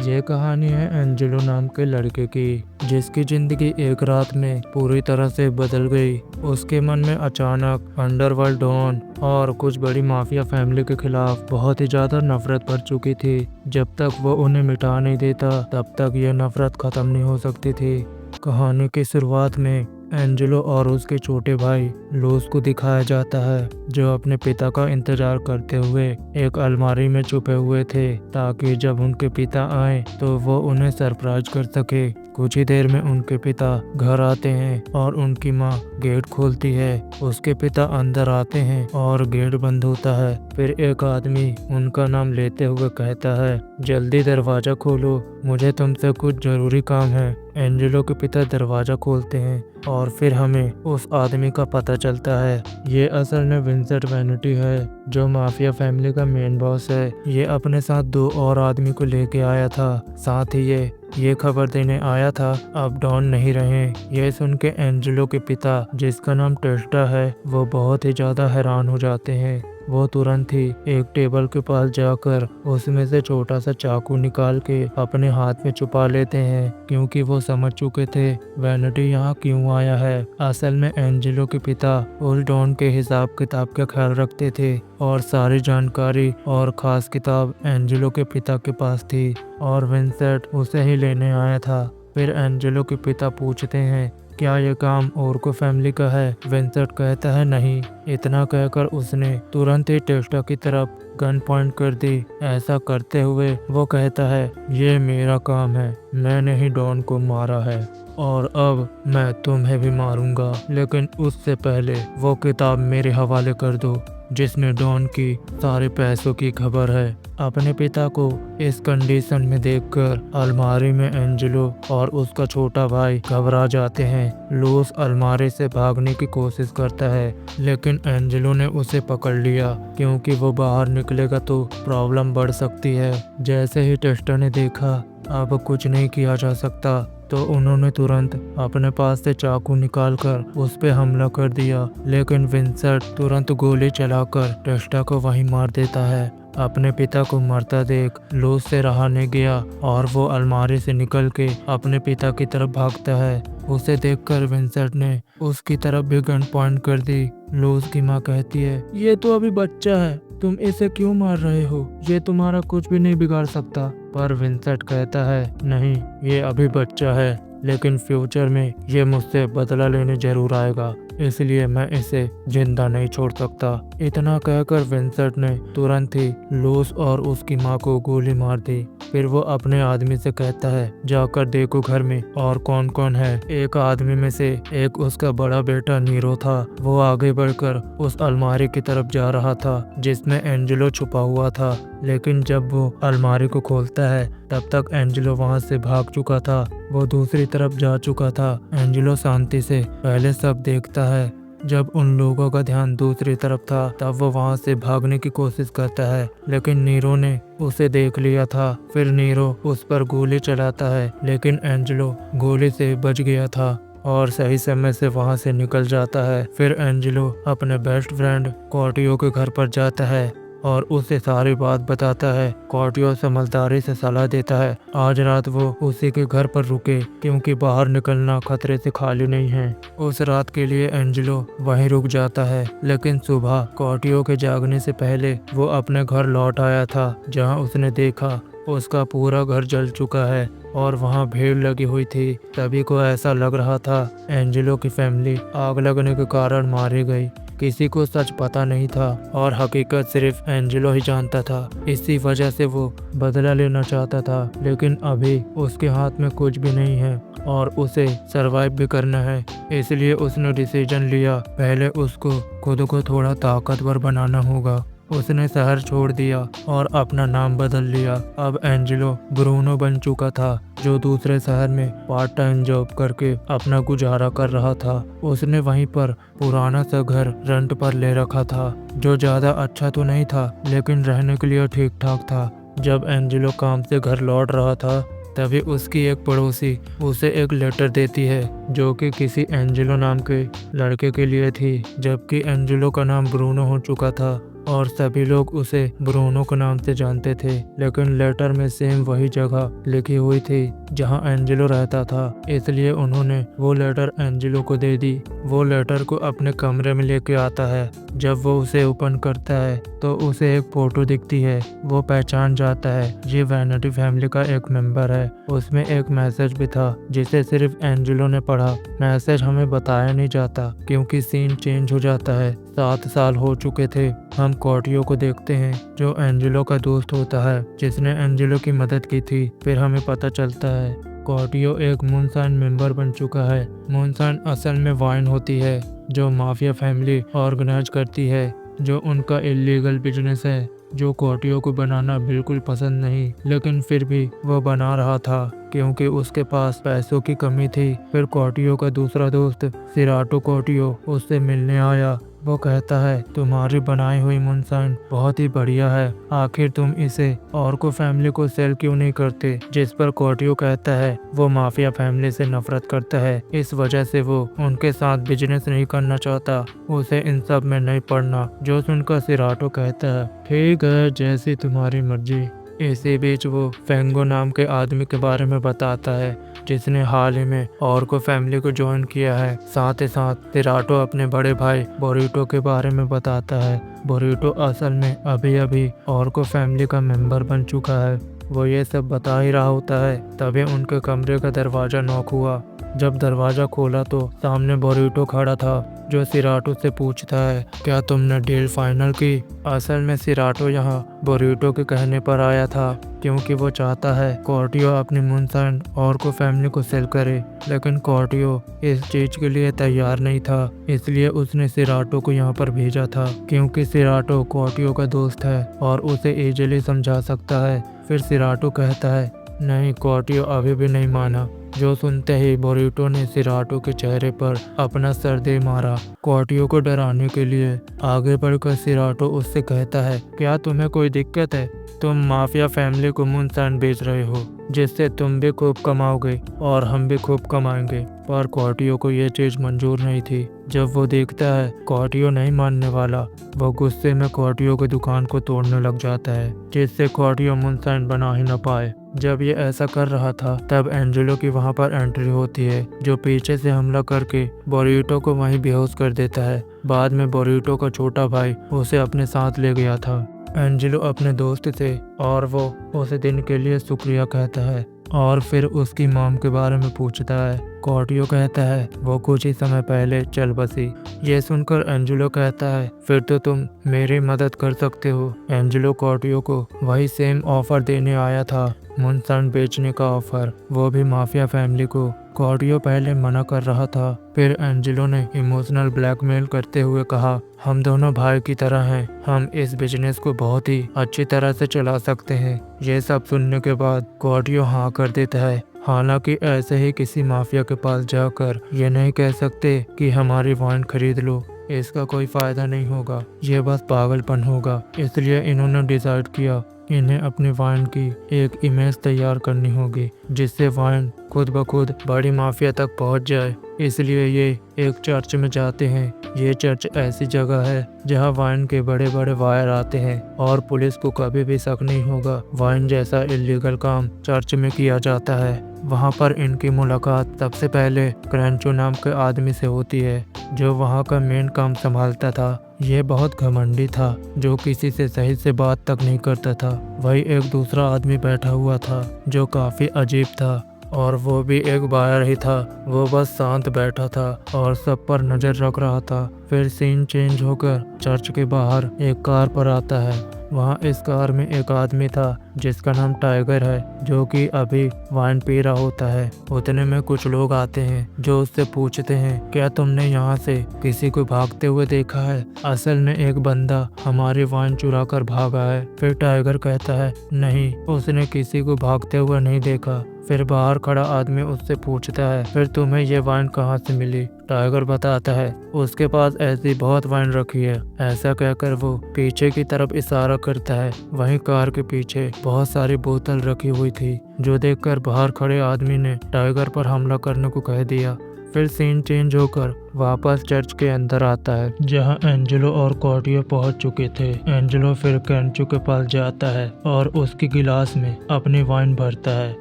ये कहानी है एंजेलो नाम के लड़के की, जिसकी जिंदगी एक रात में पूरी तरह से बदल गई। उसके मन में अचानक अंडरवर्ल्ड डॉन और कुछ बड़ी माफिया फैमिली के खिलाफ बहुत ही ज्यादा नफरत भर चुकी थी। जब तक वो उन्हें मिटा नहीं देता तब तक ये नफरत खत्म नहीं हो सकती थी। कहानी की शुरुआत में एंजेलो और उसके छोटे भाई लूस को दिखाया जाता है, जो अपने पिता का इंतजार करते हुए एक अलमारी में छुपे हुए थे, ताकि जब उनके पिता आए तो वो उन्हें सरप्राइज कर सके। कुछ ही देर में उनके पिता घर आते हैं और उनकी माँ गेट खोलती है। उसके पिता अंदर आते हैं और गेट बंद होता है। फिर एक आदमी उनका नाम लेते हुए कहता है, जल्दी दरवाजा खोलो, मुझे तुमसे कुछ जरूरी काम है। एंजेलो के पिता दरवाजा खोलते हैं और फिर हमें उस आदमी का पता चलता है। ये असल में विंसेंट वैनिटी है, जो माफिया फैमिली का मेन बॉस है। ये अपने साथ 2 और आदमी को लेके आया था। साथ ही ये खबर देने आया था अब डॉन नहीं रहे। ये सुन के एंजेलो के पिता, जिसका नाम टेस्टा है, वो बहुत ही ज्यादा हैरान हो जाते हैं। वो तुरंत ही एक टेबल के पास जाकर उसमें से छोटा सा चाकू निकाल के अपने हाथ में छुपा लेते हैं, क्योंकि वो समझ चुके थे वैनिटी यहाँ क्यों आया है। असल में एंजेलो के पिता उस डॉन के हिसाब किताब का ख्याल रखते थे और सारी जानकारी और खास किताब एंजेलो के पिता के पास थी और विंसेंट उसे ही लेने आया था। फिर एंजेलो के पिता पूछते हैं, क्या ये काम और को फैमिली का है? विंसेंट कहता है नहीं। इतना कहकर उसने तुरंत ही टेस्टा की तरफ गन पॉइंट कर दी। ऐसा करते हुए वो कहता है, ये मेरा काम है, मैंने ही डॉन को मारा है और अब मैं तुम्हें भी मारूंगा, लेकिन उससे पहले वो किताब मेरे हवाले कर दो जिसमें डॉन की सारे पैसों की खबर है। अपने पिता को इस कंडीशन में देखकर अलमारी में एंजेलो और उसका छोटा भाई घबरा जाते हैं। लूस अलमारी से भागने की कोशिश करता है, लेकिन एंजेलो ने उसे पकड़ लिया, क्योंकि वो बाहर निकलेगा तो प्रॉब्लम बढ़ सकती है। जैसे ही टेस्टा ने देखा अब कुछ नहीं किया जा सकता, तो उन्होंने तुरंत अपने पास से चाकू निकालकर उस पे हमला कर दिया, लेकिन विंसेंट तुरंत गोली चलाकर टेस्टा को वहीं मार देता है। अपने पिता को मरता देख लूस से रहा नहीं गया और वो अलमारी से निकल के अपने पिता की तरफ भागता है। उसे देखकर विंसेंट ने उसकी तरफ भी गन पॉइंट कर दी। लूस की माँ कहती है, ये तो अभी बच्चा है, तुम इसे क्यों मार रहे हो? ये तुम्हारा कुछ भी नहीं बिगाड़ सकता। पर विंसेंट कहता है, नहीं, ये अभी बच्चा है, लेकिन फ्यूचर में ये मुझसे बदला लेने जरूर आएगा, इसलिए मैं इसे जिंदा नहीं छोड़ सकता। इतना कहकर विंसेंट ने तुरंत ही लूस और उसकी माँ को गोली मार दी। फिर वो अपने आदमी से कहता है, जाकर देखो घर में और कौन कौन है। एक आदमी में से एक उसका बड़ा बेटा नीरो था। वो आगे बढ़कर उस अलमारी की तरफ जा रहा था जिसमें एंजेलो छुपा हुआ था, लेकिन जब वो अलमारी को खोलता है तब तक एंजेलो वहां से भाग चुका था। वो दूसरी तरफ जा चुका था। एंजेलो शांति से पहले सब देखता है। जब उन लोगों का ध्यान दूसरी तरफ था तब वो वहां से भागने की कोशिश करता है, लेकिन नीरो ने उसे देख लिया था। फिर नीरो उस पर गोली चलाता है, लेकिन एंजेलो गोली से बच गया था और सही समय से वहां से निकल जाता है। फिर एंजेलो अपने बेस्ट फ्रेंड कॉर्टियो के घर पर जाता है और उसे सारी बात बताता है। कॉर्टियो समझदारी से सलाह देता है आज रात वो उसी के घर पर रुके, क्योंकि बाहर निकलना खतरे से खाली नहीं है। उस रात के लिए एंजेलो वहीं रुक जाता है, लेकिन सुबह कॉर्टियो के जागने से पहले वो अपने घर लौट आया था, जहां उसने देखा उसका पूरा घर जल चुका है और वहाँ भीड़ लगी हुई थी। सभी को ऐसा लग रहा था एंजेलो की फैमिली आग लगने के कारण मारी गई। किसी को सच पता नहीं था और हकीकत सिर्फ एंजेलो ही जानता था। इसी वजह से वो बदला लेना चाहता था, लेकिन अभी उसके हाथ में कुछ भी नहीं है और उसे सरवाइव भी करना है। इसलिए उसने डिसीजन लिया, पहले उसको खुद को थोड़ा ताकतवर बनाना होगा। उसने शहर छोड़ दिया और अपना नाम बदल लिया। अब एंजेलो ब्रूनो बन चुका था, जो दूसरे शहर में पार्ट टाइम जॉब करके अपना गुजारा कर रहा था। उसने वहीं पर पुराना सा घर रेंट पर ले रखा था, जो ज्यादा अच्छा तो नहीं था, लेकिन रहने के लिए ठीक ठाक था। जब एंजेलो काम से घर लौट रहा था तभी उसकी एक पड़ोसी उसे एक लेटर देती है, जो कि किसी एंजेलो नाम के लड़के के लिए थी, जबकि एंजेलो का नाम ब्रूनो हो चुका था। और सभी लोग उसे ब्रूनो के नाम से जानते थे। लेकिन लेटर में सेम वही जगह लिखी हुई थी जहां एंजेलो रहता था, इसलिए उन्होंने वो लेटर एंजेलो को दे दी। वो लेटर को अपने कमरे में लेके आता है। जब वो उसे ओपन करता है तो उसे एक फोटो दिखती है। वो पहचान जाता है ये वैनिटी फैमिली का एक मेंबर है। उसमें एक मैसेज भी था जिसे सिर्फ एंजेलो ने पढ़ा। मैसेज हमें बताया नहीं जाता क्योंकि सीन चेंज हो जाता है। 7 साल हो चुके थे। हम कॉर्टियो को देखते हैं जो एंजेलो का दोस्त होता है जिसने एंजेलो की मदद की थी। फिर हमें पता चलता है कॉर्टियो एक मूनशाइन मेंबर बन चुका है। मूनशाइन असल में वाइन होती है जो माफिया फैमिली ऑर्गेनाइज करती है, जो उनका इलीगल बिजनेस है जो कॉर्टियो को बनाना बिल्कुल पसंद नहीं, लेकिन फिर भी वो बना रहा था क्योंकि उसके पास पैसों की कमी थी। फिर कॉर्टियो का दूसरा दोस्त सिराटो कॉर्टियो उससे मिलने आया। वो कहता है तुम्हारी बनाई हुई मूनशाइन बहुत ही बढ़िया है, आखिर तुम इसे ऑर्को फैमिली को सेल क्यों नहीं करते। जिस पर कॉर्टियो कहता है वो माफिया फैमिली से नफरत करता है, इस वजह से वो उनके साथ बिजनेस नहीं करना चाहता, उसे इन सब में नहीं पड़ना। जो सुनकर सिराटो कहता है ठीक है जैसी तुम्हारी मर्जी। इसी बीच वो फेंगो नाम के आदमी के बारे में बताता है जिसने हाल ही में ऑर्को फैमिली को ज्वाइन किया है। साथ ही साथ सिराटो अपने बड़े भाई बोरिटो के बारे में बताता है। बोरिटो असल में अभी अभी ऑर्को फैमिली का मेंबर बन चुका है। वो ये सब बता ही रहा होता है तभी उनके कमरे का दरवाजा नॉक हुआ। जब दरवाजा खोला तो सामने बोरिटो खड़ा था जो सिराटो से पूछता है क्या तुमने डील फाइनल की। असल में सिराटो यहाँ बोरिटो के कहने पर आया था क्योंकि वो चाहता है कॉर्टियो अपनी मूनशाइन ऑर्को फैमिली को सेल करे, लेकिन कॉर्टियो इस चीज के लिए तैयार नहीं था, इसलिए उसने सिराटो को यहाँ पर भेजा था क्योंकि सिराटो कॉर्टियो का दोस्त है और उसे इजीली समझा सकता है। फिर सिराटो कहता है नहीं, कॉर्टियो अभी भी नहीं माना। जो सुनते ही बोरिटो ने सिराटो के चेहरे पर अपना सर दे मारा। कॉर्टियो को डराने के लिए आगे बढ़कर सिराटो उससे कहता है क्या तुम्हें कोई दिक्कत है, तुम माफिया फैमिली को मूनशाइन बेच रहे हो जिससे तुम भी खूब कमाओगे और हम भी खूब कमाएंगे। पर कॉर्टियो को ये चीज मंजूर नहीं थी। जब वो देखता है कॉर्टियो नहीं मानने वाला, वो गुस्से में कॉर्टियो की दुकान को तोड़ने लग जाता है जिससे कॉर्टियो मूनशाइन बना ही न पाए। जब ये ऐसा कर रहा था तब एंजेलो की वहाँ पर एंट्री होती है जो पीछे से हमला करके बोरिटो को वहीं बेहोश कर देता है। बाद में बोरिटो का छोटा भाई उसे अपने साथ ले गया था एंजेलो अपने दोस्त से, और वो उसे दिन के लिए शुक्रिया कहता है और फिर उसकी मॉम के बारे में पूछता है। कॉर्टियो कहता है वो कुछ ही समय पहले चल बसी। ये सुनकर एंजेलो कहता है फिर तो तुम मेरी मदद कर सकते हो। एंजेलो कॉर्टियो को वही सेम ऑफर देने आया था, मूनशाइन बेचने का ऑफर, वो भी माफिया फैमिली को। कॉर्टियो पहले मना कर रहा था, फिर एंजेलो ने इमोशनल ब्लैकमेल करते हुए कहा हम दोनों भाई की तरह हैं, हम इस बिजनेस को बहुत ही अच्छी तरह से चला सकते हैं। ये सब सुनने के बाद कॉर्टियो हाँ कर देता है। हालांकि ऐसे ही किसी माफिया के पास जाकर ये नहीं कह सकते कि हमारी वाइन खरीद लो, इसका कोई फायदा नहीं होगा, ये बस पागलपन होगा। इसलिए इन्होंने डिसाइड किया इन्हें अपनी वाइन की एक इमेज तैयार करनी होगी जिससे वाइन खुद ब खुद बड़ी माफिया तक पहुंच जाए। इसलिए ये एक चर्च में जाते हैं। ये चर्च ऐसी जगह है जहां वाइन के बड़े बड़े वायर आते हैं और पुलिस को कभी भी शक नहीं होगा वाइन जैसा इलीगल काम चर्च में किया जाता है। वहां पर इनकी मुलाकात सबसे पहले क्रैंचो नाम के आदमी से होती है जो वहां का मेन काम संभालता था। ये बहुत घमंडी था जो किसी से सही से बात तक नहीं करता था। वही एक दूसरा आदमी बैठा हुआ था जो काफी अजीब था और वो भी एक बायर ही था। वो बस शांत बैठा था और सब पर नजर रख रहा था। फिर सीन चेंज होकर चर्च के बाहर एक कार पर आता है। वहाँ इस कार में एक आदमी था जिसका नाम टाइगर है जो कि अभी वाइन पी रहा होता है। उतने में कुछ लोग आते हैं जो उससे पूछते हैं क्या तुमने यहाँ से किसी को भागते हुए देखा है। असल में एक बंदा हमारी वाइन चुरा कर भागा है। फिर टाइगर कहता है नहीं, उसने किसी को भागते हुए नहीं देखा। फिर बाहर खड़ा आदमी उससे पूछता है फिर तुम्हें ये वाइन कहाँ से मिली। टाइगर बताता है उसके पास ऐसी बहुत वाइन रखी है। ऐसा कहकर वो पीछे की तरफ इशारा करता है। वहीं कार के पीछे बहुत सारी बोतल रखी हुई थी जो देखकर बाहर खड़े आदमी ने टाइगर पर हमला करने को कह दिया। फिर सीन चेंज होकर वापस चर्च के अंदर आता है जहां एंजेलो और कॉर्डियो पहुंच चुके थे। एंजेलो फिर क्रेंचो के पास जाता है और उसकी गिलास में अपनी वाइन भरता है।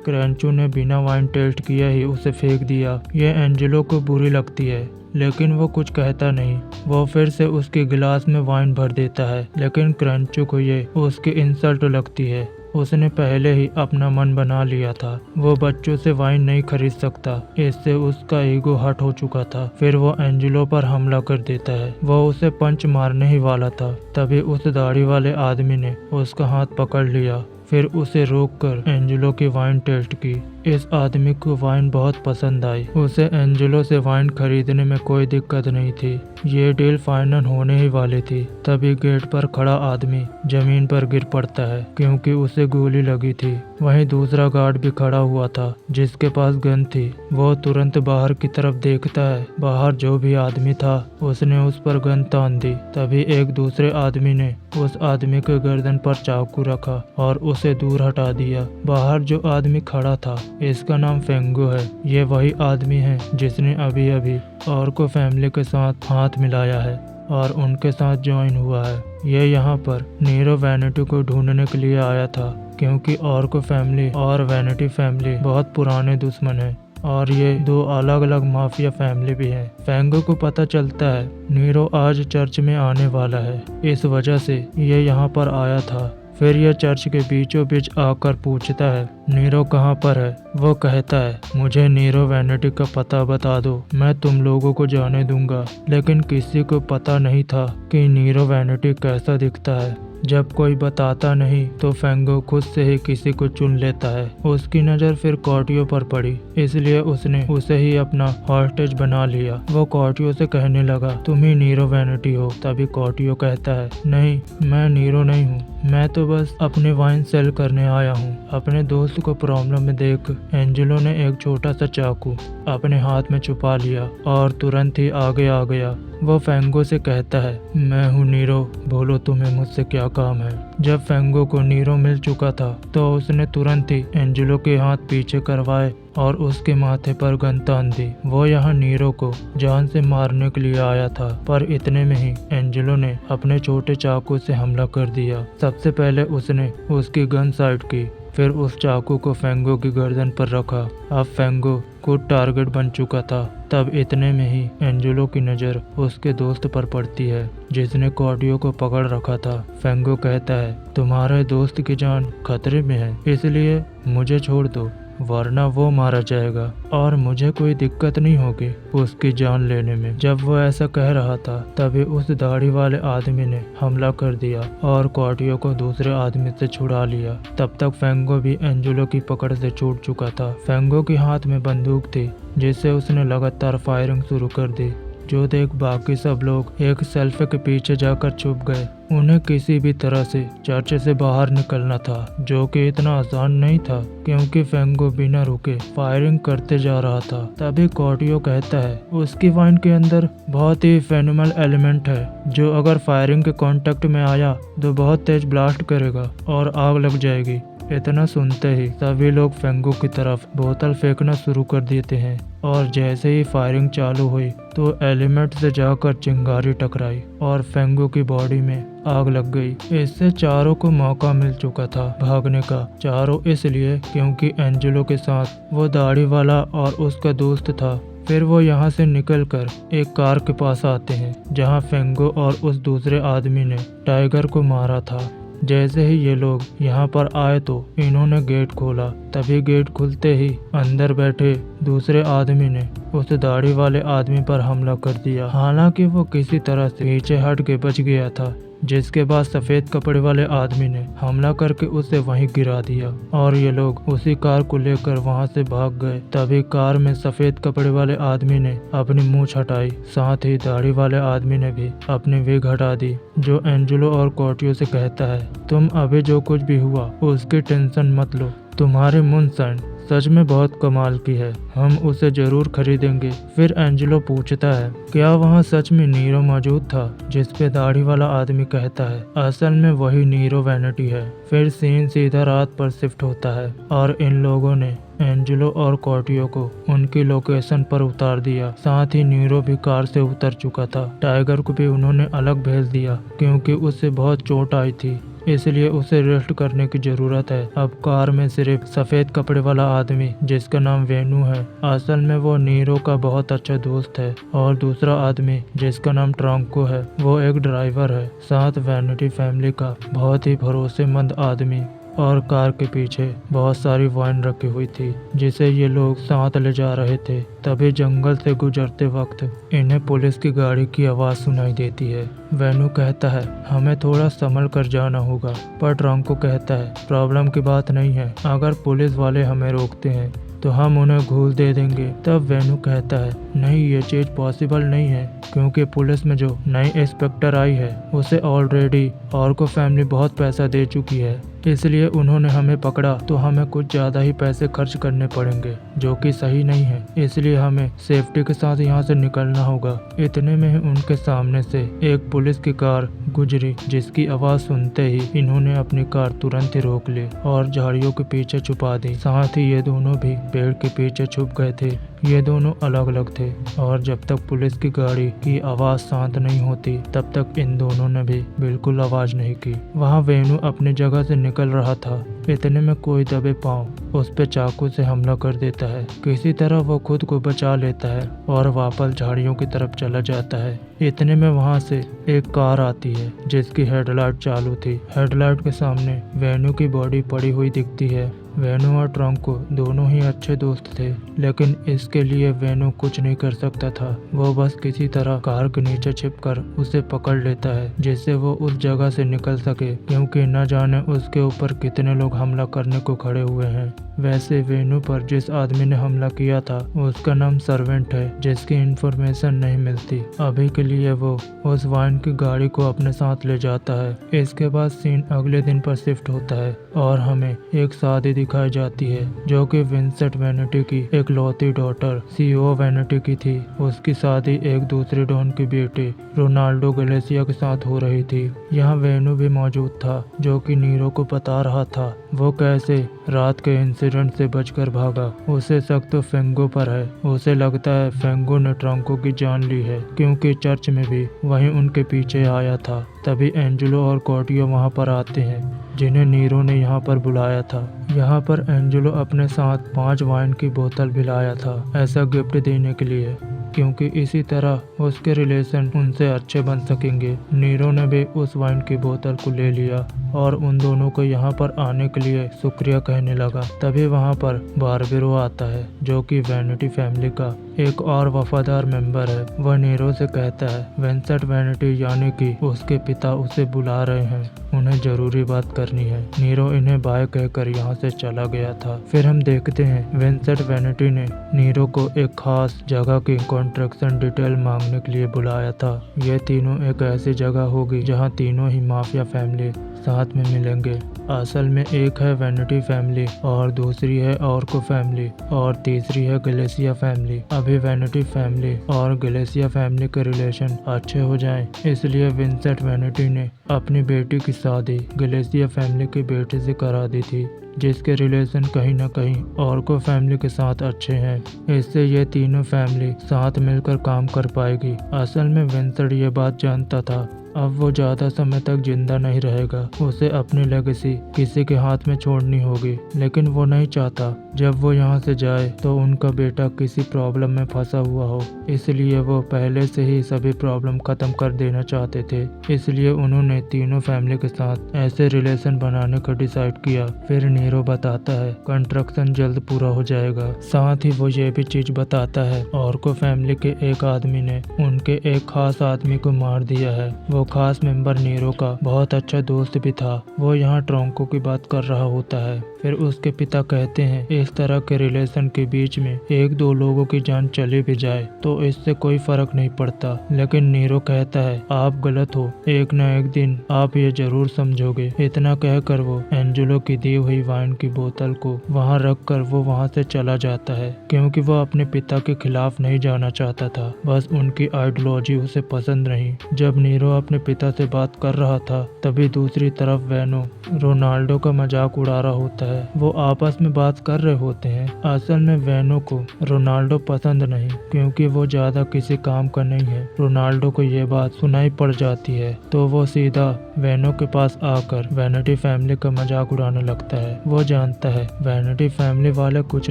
क्रेंचो ने बिना वाइन टेस्ट किए ही उसे फेंक दिया। ये एंजेलो को बुरी लगती है लेकिन वो कुछ कहता नहीं। वो फिर से उसके गिलास में वाइन भर देता है लेकिन क्रेंचो को ये उसकी इंसल्ट लगती है। उसने पहले ही अपना मन बना लिया था, वो बच्चों से वाइन नहीं खरीद सकता। इससे उसका ईगो हर्ट हो चुका था। फिर वो एंजेलो पर हमला कर देता है। वो उसे पंच मारने ही वाला था, तभी उस दाढ़ी वाले आदमी ने उसका हाथ पकड़ लिया। फिर उसे रोककर एंजेलो की वाइन टेस्ट की। इस आदमी को वाइन बहुत पसंद आई। उसे एंजेलो से वाइन खरीदने में कोई दिक्कत नहीं थी। ये डील फाइनल होने ही वाली थी। तभी गेट पर खड़ा आदमी जमीन पर गिर पड़ता है क्योंकि उसे गोली लगी थी। वहीं दूसरा गार्ड भी खड़ा हुआ था जिसके पास गन थी। वो तुरंत बाहर की तरफ देखता है। बाहर जो भी आदमी था उसने उस पर गन तान दी। तभी एक दूसरे आदमी ने उस आदमी के गर्दन पर चाकू रखा और उसे दूर हटा दिया। बाहर जो आदमी खड़ा था इसका नाम फेंगो है। ये वही आदमी है जिसने अभी अभी ऑर्को फैमिली के साथ हाथ मिलाया है और उनके साथ ज्वाइन हुआ है। ये यहाँ पर नीरो वैनिटी को ढूंढने के लिए आया था क्योंकि ऑर्को फैमिली और वैनिटी फैमिली बहुत पुराने दुश्मन हैं और ये दो अलग अलग माफिया फैमिली भी हैं। फेंगो को पता चलता है नीरो आज चर्च में आने वाला है, इस वजह से ये यहाँ पर आया था। फिर यह चर्च के बीचों बीच आकर पूछता है नीरो कहाँ पर है। वो कहता है मुझे नीरो वैनिटी का पता बता दो, मैं तुम लोगों को जाने दूंगा। लेकिन किसी को पता नहीं था कि नीरो वैनिटी कैसा दिखता है। जब कोई बताता नहीं तो फेंगो खुद से ही किसी को चुन लेता है। उसकी नज़र फिर कॉर्डियो पर पड़ी, इसलिए उसने उसे ही अपना हॉस्टेज बना लिया। वो कॉर्डियो से कहने लगा तुम ही नीरो वैनिटी हो। तभी कॉर्डियो कहता है नहीं, मैं नीरो नहीं हूँ, मैं तो बस अपने वाइन सेल करने आया हूँ। अपने दोस्त को प्रॉब्लम में देख एंजेलो ने एक छोटा सा चाकू अपने हाथ में छुपा लिया और तुरंत ही आगे आ गया। वो फेंगो से कहता है मैं हूँ नीरो, बोलो तुम्हें मुझसे क्या काम है। जब फेंगो को नीरो मिल चुका था तो उसने तुरंत ही एंजेलो के हाथ पीछे करवाए और उसके माथे पर गन तान दी। वो यहाँ नीरो को जान से मारने के लिए आया था, पर इतने में ही एंजेलो ने अपने छोटे चाकू से हमला कर दिया। सबसे पहले उसने उसकी गन साइड की, फिर उस चाकू को फेंगो की गर्दन पर रखा। अब फेंगो खुद टारगेट बन चुका था। तब इतने में ही एंजेलो की नज़र उसके दोस्त पर पड़ती है जिसने कॉर्डियो को पकड़ रखा था। फेंगो कहता है तुम्हारे दोस्त की जान खतरे में है, इसलिए मुझे छोड़ दो, वरना वो मारा जाएगा और मुझे कोई दिक्कत नहीं होगी उसकी जान लेने में। जब वो ऐसा कह रहा था तभी उस दाढ़ी वाले आदमी ने हमला कर दिया और कॉर्डियो को दूसरे आदमी से छुड़ा लिया। तब तक फेंगो भी एंजेलो की पकड़ से छूट चुका था। फेंगो के हाथ में बंदूक थी जिससे उसने लगातार फायरिंग शुरू कर दी, जो देख बाकी सब लोग एक सेल्फ के पीछे जाकर छुप गए। उन्हें किसी भी तरह से चर्च से बाहर निकलना था, जो कि इतना आसान नहीं था क्योंकि फेंगो बिना रुके फायरिंग करते जा रहा था। तभी कॉर्डियो कहता है उसकी वाइन के अंदर बहुत ही फेनोमेनल एलिमेंट है जो अगर फायरिंग के कांटेक्ट में आया तो बहुत तेज ब्लास्ट करेगा और आग लग जाएगी। इतना सुनते ही सभी लोग फेंगो की तरफ बोतल फेंकना शुरू कर देते हैं और जैसे ही फायरिंग चालू हुई तो एलिमेंट से जाकर चिंगारी टकराई और फेंगो की बॉडी में आग लग गई। इससे चारों को मौका मिल चुका था भागने का। चारों इसलिए क्योंकि एंजेलो के साथ वो दाढ़ी वाला और उसका दोस्त था। फिर वो यहाँ से निकलकर एक कार के पास आते हैं जहाँ फेंगो और उस दूसरे आदमी ने टाइगर को मारा था। जैसे ही ये लोग यहाँ पर आए तो इन्होंने गेट खोला। तभी गेट खुलते ही अंदर बैठे दूसरे आदमी ने उस दाढ़ी वाले आदमी पर हमला कर दिया। हालांकि वो किसी तरह से पीछे हट के बच गया था, जिसके बाद सफेद कपड़े वाले आदमी ने हमला करके उसे वहीं गिरा दिया और ये लोग उसी कार को लेकर वहां से भाग गए। तभी कार में सफेद कपड़े वाले आदमी ने अपनी मूंछ हटाई, साथ ही दाढ़ी वाले आदमी ने भी अपनी विग हटा दी, जो एंजेलो और कॉर्डियो से कहता है तुम अभी जो कुछ भी हुआ उसकी टेंशन मत लो, तुम्हारे मुनसन सच में बहुत कमाल की है, हम उसे जरूर खरीदेंगे। फिर एंजेलो पूछता है, क्या वहाँ सच में नीरो मौजूद था? जिस पे दाढ़ी वाला आदमी कहता है, असल में वही नीरो वैनिटी है। फिर सीन सीधा रात पर शिफ्ट होता है और इन लोगों ने एंजेलो और कॉर्टियो को उनकी लोकेशन पर उतार दिया। साथ ही नीरो भी कार से उतर चुका था। टाइगर को भी उन्होंने अलग भेज दिया क्योंकि उससे बहुत चोट आई थी, इसलिए उसे रेस्ट करने की जरूरत है। अब कार में सिर्फ सफेद कपड़े वाला आदमी जिसका नाम वेनू है, असल में वो नीरो का बहुत अच्छा दोस्त है, और दूसरा आदमी जिसका नाम ट्रंको है वो एक ड्राइवर है, साथ वैनिटी फैमिली का बहुत ही भरोसेमंद आदमी। और कार के पीछे बहुत सारी वाइन रखी हुई थी जिसे ये लोग साथ ले जा रहे थे। तभी जंगल से गुजरते वक्त इन्हें पुलिस की गाड़ी की आवाज़ सुनाई देती है। वेनू कहता है, हमें थोड़ा संभल कर जाना होगा, पर ट्रंको कहता है, प्रॉब्लम की बात नहीं है, अगर पुलिस वाले हमें रोकते हैं तो हम उन्हें घूस दे देंगे। तब वेनू कहता है, नहीं, ये चीज़ पॉसिबल नहीं है, क्योंकि पुलिस में जो नई इंस्पेक्टर आई है उसे ऑलरेडी ऑर्को फैमिली बहुत पैसा दे चुकी है, इसलिए उन्होंने हमें पकड़ा तो हमें कुछ ज़्यादा ही पैसे खर्च करने पड़ेंगे, जो कि सही नहीं है, इसलिए हमें सेफ्टी के साथ यहाँ से निकलना होगा। इतने में ही उनके सामने से एक पुलिस की कार गुजरी, जिसकी आवाज़ सुनते ही इन्होंने अपनी कार तुरंत ही रोक ली और झाड़ियों के पीछे छुपा दी। साथ ही ये दोनों भी पेड़ के पीछे छुप गए थे। ये दोनों अलग अलग थे और जब तक पुलिस की गाड़ी की आवाज़ शांत नहीं होती तब तक इन दोनों ने भी बिल्कुल आवाज़ नहीं की। वहाँ वेनू अपनी जगह से निकल रहा था, इतने में कोई दबे पांव उस पे चाकू से हमला कर देता है। किसी तरह वो खुद को बचा लेता है और वापस झाड़ियों की तरफ चला जाता है। इतने में वहाँ से एक कार आती है जिसकी हेडलाइट चालू थी। हेडलाइट के सामने वेनू की बॉडी पड़ी हुई दिखती है। वेनू और ट्रंको दोनों ही अच्छे दोस्त थे, लेकिन इसके लिए वेनू कुछ नहीं कर सकता था। वो बस किसी तरह कार के नीचे छिपकर उसे पकड़ लेता है जिससे वो उस जगह से निकल सके, क्योंकि न जाने उसके ऊपर कितने लोग हमला करने को खड़े हुए हैं। वैसे वेनू पर जिस आदमी ने हमला किया था उसका नाम सर्वेंट है, जिसकी इंफॉर्मेशन नहीं मिलती। अभी के लिए वो उस वाइन की गाड़ी को अपने साथ ले जाता है। इसके बाद सीन अगले दिन पर शिफ्ट होता है और हमें एक शादी दिखाई जाती है जो कि विंसेंट वैनिटी की एक लौती डॉटर सीओ वैनिटी की थी। उसकी शादी एक दूसरे डॉन की बेटे रोनाल्डो गलेसिया के साथ हो रही थी। यहाँ वेनू भी मौजूद था जो कि नीरो को बता रहा था वो कैसे रात के इंसिडेंट से बचकर भागा। उसे शक तो फेंगो पर है। उसे लगता है फेंगो ने ट्रंको की जान ली है, क्योंकि चर्च में भी वहीं उनके पीछे आया था। तभी एंजेलो और कॉर्टियो वहां पर आते हैं जिन्हें नीरो ने यहाँ पर बुलाया था। यहाँ पर एंजेलो अपने साथ 5 वाइन की बोतल भी लाया था, ऐसा गिफ्ट देने के लिए, क्योंकि इसी तरह उसके रिलेशन उनसे अच्छे बन सकेंगे। नीरो ने भी उस वाइन की बोतल को ले लिया और उन दोनों को यहाँ पर आने के लिए शुक्रिया कहने लगा। तभी वहाँ पर बारबेरो आता है जो कि वैनिटी फैमिली का एक और वफादार मेंबर है। वह नीरो से कहता है विंसेंट वैनिटी यानी कि उसके पिता उसे बुला रहे हैं, उन्हें जरूरी बात करनी है। नीरो इन्हें बाय कहकर यहाँ से चला गया था। फिर हम देखते हैं विंसेंट वैनिटी ने नीरो को एक खास जगह की कॉन्ट्रैक्शन डिटेल मांगने के लिए बुलाया था। ये तीनों एक ऐसी जगह होगी जहाँ तीनों ही माफिया फैमिली साथ में मिलेंगे। असल में एक है वैनिटी फैमिली और दूसरी है ऑर्को फैमिली और तीसरी है गलेसिया फैमिली। अभी वैनिटी फैमिली और गलेसिया फैमिली के रिलेशन अच्छे हो जाएं, इसलिए विंसेंट वैनिटी ने अपनी बेटी की शादी गलेसिया फैमिली के बेटे से करा दी थी, जिसके रिलेशन कहीं न कहीं ऑर्को फैमिली के साथ अच्छे हैं। इससे ये तीनों फैमिली साथ मिलकर काम कर पाएगी। असल में विंसेंट ये बात जानता था अब वो ज़्यादा समय तक जिंदा नहीं रहेगा, उसे अपनी लेगेसी किसी के हाथ में छोड़नी होगी, लेकिन वो नहीं चाहता जब वो यहाँ से जाए तो उनका बेटा किसी प्रॉब्लम में फंसा हुआ हो, इसलिए वो पहले से ही सभी प्रॉब्लम खत्म कर देना चाहते थे। इसलिए उन्होंने तीनों फैमिली के साथ ऐसे रिलेशन बनाने का डिसाइड किया। फिर नीरो बताता है कंस्ट्रक्शन जल्द पूरा हो जाएगा। साथ ही वो ये भी चीज बताता है ऑर्को फैमिली के एक आदमी ने उनके एक खास आदमी को मार दिया है। वो खास मेंबर नीरो का बहुत अच्छा दोस्त भी था। वो यहाँ ट्रंको की बात कर रहा होता है। फिर उसके पिता कहते हैं इस तरह के रिलेशन के बीच में एक दो लोगों की जान चली भी जाए तो इससे कोई फर्क नहीं पड़ता। लेकिन नीरो कहता है आप गलत हो, एक न एक दिन आप ये जरूर समझोगे। इतना कहकर वो एंजेलो की दी हुई वाइन की बोतल को वहाँ रख कर वो वहाँ से चला जाता है, क्योंकि वो अपने पिता के खिलाफ नहीं जाना चाहता था, बस उनकी आइडियोलॉजी उसे पसंद नहीं। जब नीरो अपने पिता से बात कर रहा था तभी दूसरी तरफ वेनो रोनाल्डो का मजाक उड़ा रहा होता है। वो आपस में बात कर रहे होते हैं। असल में वेनो को रोनाल्डो पसंद नहीं, क्योंकि वो ज्यादा किसी काम का नहीं है। रोनाल्डो को ये बात सुनाई पड़ जाती है तो वो सीधा वेनो के पास आकर वैनिटी फैमिली का मजाक उड़ाने लगता है। वो जानता है वैनिटी फैमिली वाले कुछ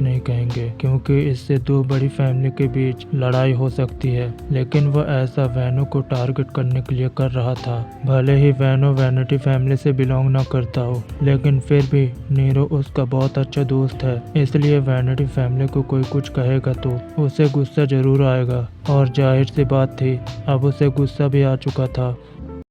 नहीं कहेंगे, क्योंकि इससे दो बड़ी फैमिली के बीच लड़ाई हो सकती है, लेकिन वो ऐसा वेनो को टारगेट करने के लिए कर रहा था। भले ही वेनो वैनिटी फैमिली से बिलोंग न करता हो, लेकिन फिर भी नीरो उसका बहुत अच्छा दोस्त है, इसलिए वैनिटी फैमिली को कोई कुछ कहेगा तो उसे गुस्सा जरूर आएगा। और जाहिर सी बात थी, अब उसे गुस्सा भी आ चुका था।